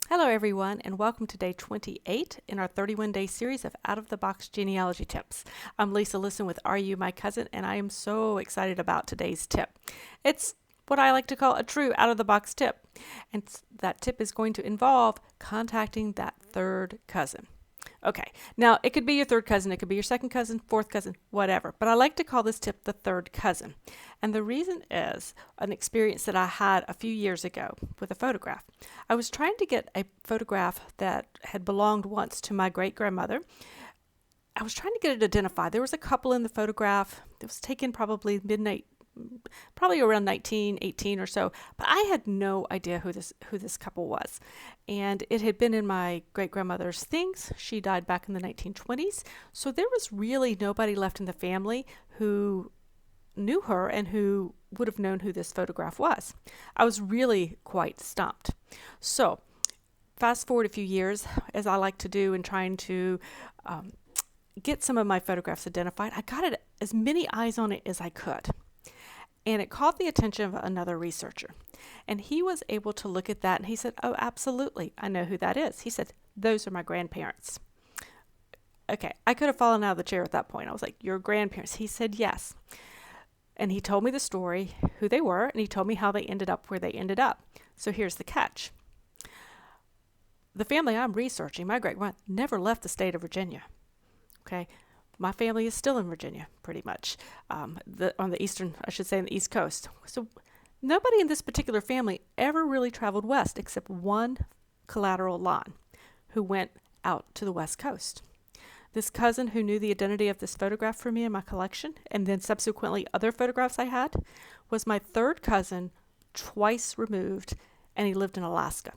Hello everyone, and welcome to day 28 in our 31-day series of out-of-the-box genealogy tips. I'm Lisa Listen with Are You My Cousin, and I am so excited about today's tip. It's what I like to call a true out-of-the-box tip, and that tip is going to involve contacting that third cousin. Okay, now it could be your third cousin, it could be your second cousin, fourth cousin, whatever, but I like to call this tip the third cousin. And the reason is an experience that I had a few years ago with a photograph. I was trying to get a photograph that had belonged once to my great-grandmother. I was trying to get it identified. There was a couple in the photograph that was taken probably around 1918 or so, but I had no idea who this couple was. And it had been in my great-grandmother's things. She died back in the 1920s, so there was really nobody left in the family who knew her and who would have known who this photograph was. I was really quite stumped. So fast forward a few years, as I like to do in trying to get some of my photographs identified, I got it as many eyes on it as I could. And it caught the attention of another researcher. And he was able to look at that and he said, "Oh, absolutely, I know who that is." He said, "Those are my grandparents." Okay, I could have fallen out of the chair at that point. I was like, "Your grandparents?" He said, "Yes." And he told me the story, who they were, and he told me how they ended up where they ended up. So here's the catch. The family I'm researching, my great-grandma, never left the state of Virginia. Okay? My family is still in Virginia, pretty much, on the eastern, I should say, on the East Coast. So nobody in this particular family ever really traveled west except one collateral line who went out to the West Coast. This cousin who knew the identity of this photograph for me in my collection, and then subsequently other photographs I had, was my third cousin, twice removed, and he lived in Alaska,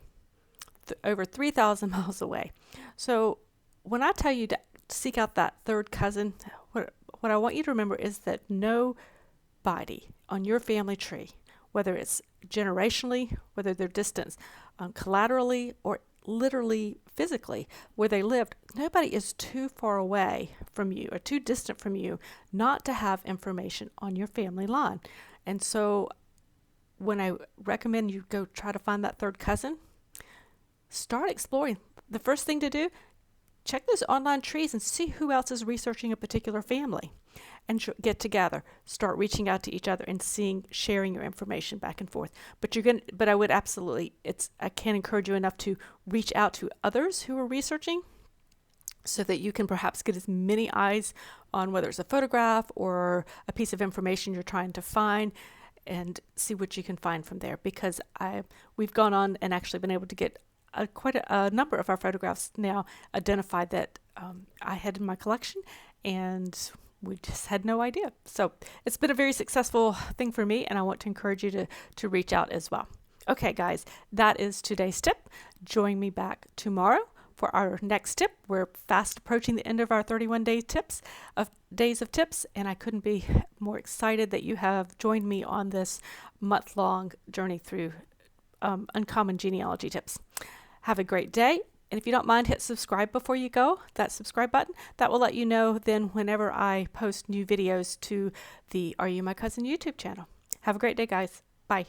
over 3,000 miles away. So when I tell you to seek out that third cousin, what I want you to remember is that nobody on your family tree, whether it's generationally, whether they're distant, collaterally, or literally physically where they lived, nobody is too far away from you or too distant from you not to have information on your family line. And so when I recommend you go try to find that third cousin, start exploring. The first thing to do, check those online trees and see who else is researching a particular family and get together. Start reaching out to each other and sharing your information back and forth. But I would absolutely, I can't encourage you enough to reach out to others who are researching so that you can perhaps get as many eyes on whether it's a photograph or a piece of information you're trying to find, and see what you can find from there. Because we've gone on and actually been able to get quite a number of our photographs now identified that I had in my collection, and we just had no idea. So it's been a very successful thing for me, and I want to encourage you to reach out as well. Okay, guys, that is today's tip. Join me back tomorrow for our next tip. We're fast approaching the end of our 31 days of tips, and I couldn't be more excited that you have joined me on this month-long journey through uncommon genealogy tips. Have a great day. And if you don't mind, hit subscribe before you go, that subscribe button. That will let you know then whenever I post new videos to the Are You My Cousin YouTube channel. Have a great day, guys. Bye.